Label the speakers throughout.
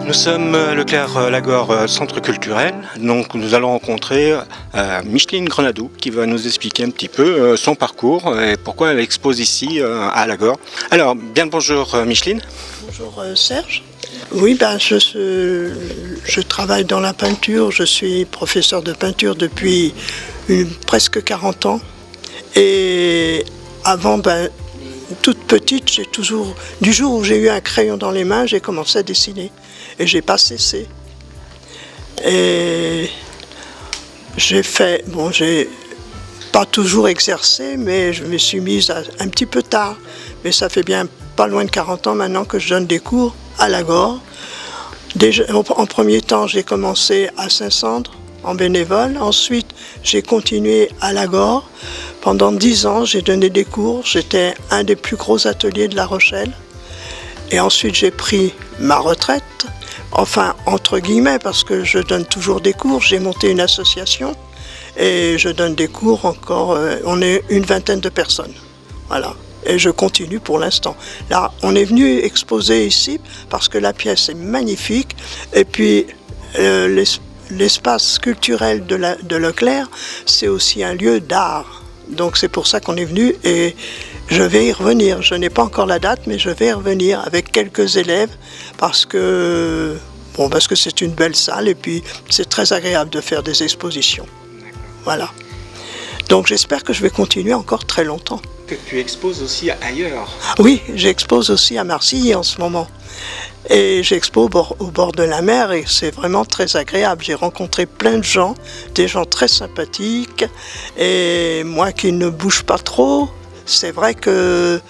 Speaker 1: Nous sommes Leclerc-Lagor Centre culturel, donc nous allons rencontrer Micheline Grenadou qui va nous expliquer un petit peu son parcours et pourquoi elle expose ici à Lagor. Alors, bien le bonjour Micheline.
Speaker 2: Bonjour Serge. Oui, je travaille dans la peinture, je suis professeur de peinture depuis presque 40 ans. Et avant, toute petite, du jour où j'ai eu un crayon dans les mains, j'ai commencé à dessiner. Et j'ai pas cessé. Et j'ai pas toujours exercé, mais je me suis mise un petit peu tard. Mais ça fait bien pas loin de 40 ans maintenant que je donne des cours à Lagor. Déjà, en premier temps, j'ai commencé à Saint-Sandre en bénévole. Ensuite, j'ai continué à Lagor. Pendant 10 ans, j'ai donné des cours. J'étais un des plus gros ateliers de La Rochelle. Et ensuite, j'ai pris ma retraite. Enfin, entre guillemets, parce que je donne toujours des cours. J'ai monté une association et je donne des cours encore. On est une vingtaine de personnes. Voilà. Et je continue pour l'instant. Là, on est venu exposer ici parce que la pièce est magnifique. Et puis, l'espace culturel de Leclerc, c'est aussi un lieu d'art. Donc c'est pour ça qu'on est venu et je vais y revenir. Je n'ai pas encore la date, mais je vais y revenir avec quelques élèves parce que c'est une belle salle et puis c'est très agréable de faire des expositions. Voilà. Donc j'espère que je vais continuer encore très longtemps.
Speaker 1: Que tu exposes aussi ailleurs.
Speaker 2: Oui, j'expose aussi à Marcilly en ce moment. Et j'expose au bord de la mer et c'est vraiment très agréable. J'ai rencontré plein de gens, des gens très sympathiques. Et moi qui ne bouge pas trop, c'est vrai que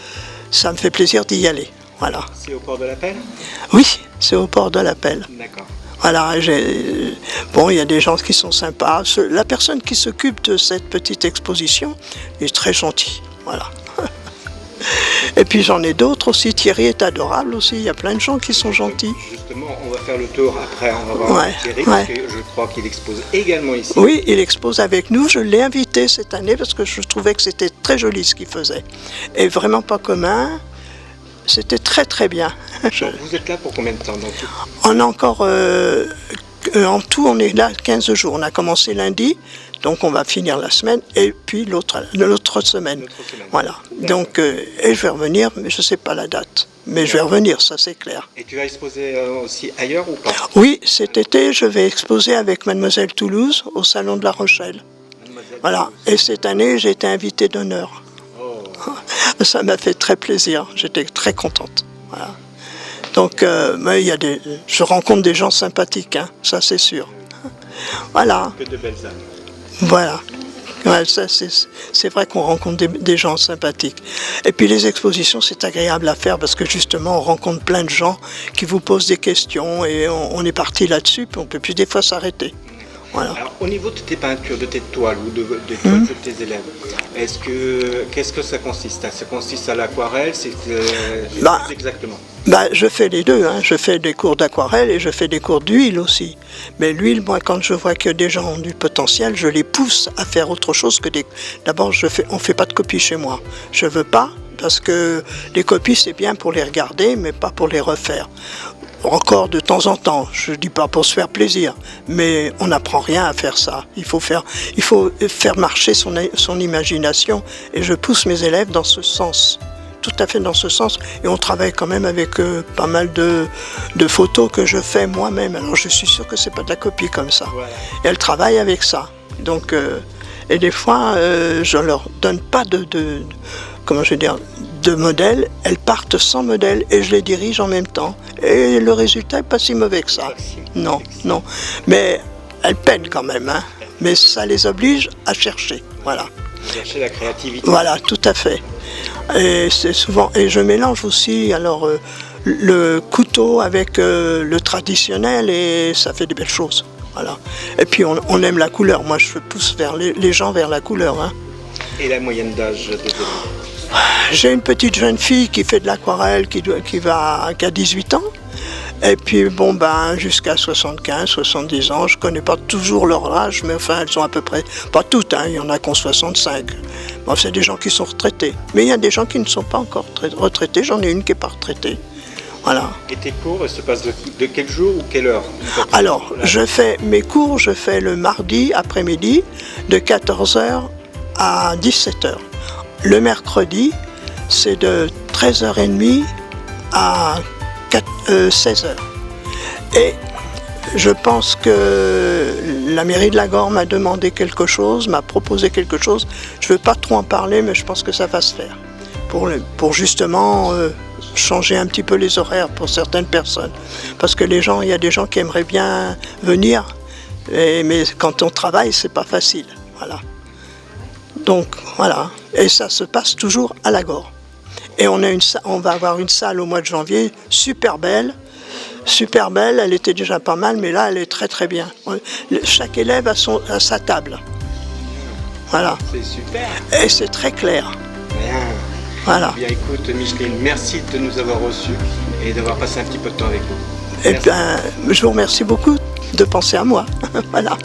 Speaker 2: ça me fait plaisir d'y aller. Voilà.
Speaker 1: C'est au port de l'Appel ?
Speaker 2: Oui, c'est au port de l'Appel.
Speaker 1: D'accord.
Speaker 2: Voilà, il y a des gens qui sont sympas. La personne qui s'occupe de cette petite exposition est très gentille. Voilà. Et puis j'en ai d'autres aussi. Thierry est adorable aussi. Il y a plein de gens qui sont gentils.
Speaker 1: Justement, on va faire le tour après. On va voir Thierry parce que je crois qu'il expose également ici.
Speaker 2: Oui, il expose avec nous. Je l'ai invité cette année parce que je trouvais que c'était très joli ce qu'il faisait. Et vraiment pas commun. C'était très très bien.
Speaker 1: Vous êtes là pour combien de temps donc?
Speaker 2: On a encore... en tout, on est là 15 jours. On a commencé lundi. Donc on va finir la semaine et puis l'autre semaine. Voilà. Donc et je vais revenir, mais je ne sais pas la date. Mais je vais revenir, ça c'est clair.
Speaker 1: Et tu vas exposer aussi ailleurs ou pas?
Speaker 2: Oui, cet été je vais exposer avec Mademoiselle Toulouse au Salon de La Rochelle. Voilà. Et cette année j'ai été invitée d'honneur. Oh. Ça m'a fait très plaisir. J'étais très contente. Voilà. Donc je rencontre des gens sympathiques, hein, ça c'est sûr. Voilà.
Speaker 1: Que de belles âmes.
Speaker 2: Voilà, ouais, c'est vrai qu'on rencontre des gens sympathiques. Et puis les expositions, c'est agréable à faire parce que justement, on rencontre plein de gens qui vous posent des questions et on est parti là-dessus, puis on peut plus des fois s'arrêter. Voilà.
Speaker 1: Alors, au niveau de tes peintures, de tes toiles ou des toiles de tes élèves, qu'est-ce que ça consiste? Ça consiste à l'aquarelle, exactement?
Speaker 2: Je fais les deux, hein. Je fais des cours d'aquarelle et je fais des cours d'huile aussi. Mais l'huile, moi, quand je vois que des gens ont du potentiel, je les pousse à faire autre chose que des... D'abord, on ne fait pas de copies chez moi. Je ne veux pas, parce que les copies, c'est bien pour les regarder, mais pas pour les refaire. Encore de temps en temps, je ne dis pas pour se faire plaisir, mais on n'apprend rien à faire ça. Il faut faire marcher son imagination et je pousse mes élèves dans ce sens, tout à fait dans ce sens. Et on travaille quand même avec pas mal de photos que je fais moi-même. Alors je suis sûr que c'est pas de la copie comme ça. Voilà. Et elles travaillent avec ça. Donc, et des fois, je leur donne pas de modèle, elles partent sans modèle et je les dirige en même temps. Et le résultat n'est pas si mauvais que ça. Non. Mais elles peinent quand même, hein. Mais ça les oblige à chercher. Voilà.
Speaker 1: Chercher la créativité.
Speaker 2: Voilà, tout à fait. Et c'est souvent. Et je mélange aussi le couteau avec le traditionnel et ça fait des belles choses. Voilà. Et puis on aime la couleur. Moi je pousse les gens vers la couleur, hein.
Speaker 1: Et la moyenne d'âge des élèves?
Speaker 2: J'ai une petite jeune fille qui fait de l'aquarelle qui a 18 ans. Et puis jusqu'à 75, 70 ans, je ne connais pas toujours leur âge, mais enfin elles sont à peu près, pas toutes, hein, il y en a qui ont 65. Bon, c'est des gens qui sont retraités. Mais il y a des gens qui ne sont pas encore retraités, j'en ai une qui n'est pas retraitée. Voilà.
Speaker 1: Et tes cours se passent de quel jour ou quelle heure?
Speaker 2: Alors, je fais mes cours, je fais le mardi après-midi de 14h à 17h. Le mercredi, c'est de 13h30 à 16h. Et je pense que la mairie de Lagor m'a demandé quelque chose, m'a proposé quelque chose. Je ne veux pas trop en parler, mais je pense que ça va se faire. Pour justement changer un petit peu les horaires pour certaines personnes. Parce que il y a des gens qui aimeraient bien venir, mais quand on travaille, c'est pas facile. Voilà. Donc voilà. Et ça se passe toujours à Lagor. Et on va avoir une salle au mois de janvier, super belle, elle était déjà pas mal, mais là elle est très très bien. Chaque élève a sa table. Voilà.
Speaker 1: C'est super.
Speaker 2: Et c'est très clair.
Speaker 1: Bien.
Speaker 2: Voilà.
Speaker 1: Bien, écoute, Micheline, merci de nous avoir reçus et d'avoir passé un petit peu de temps avec nous.
Speaker 2: Eh bien, je vous remercie beaucoup de penser à moi. Voilà.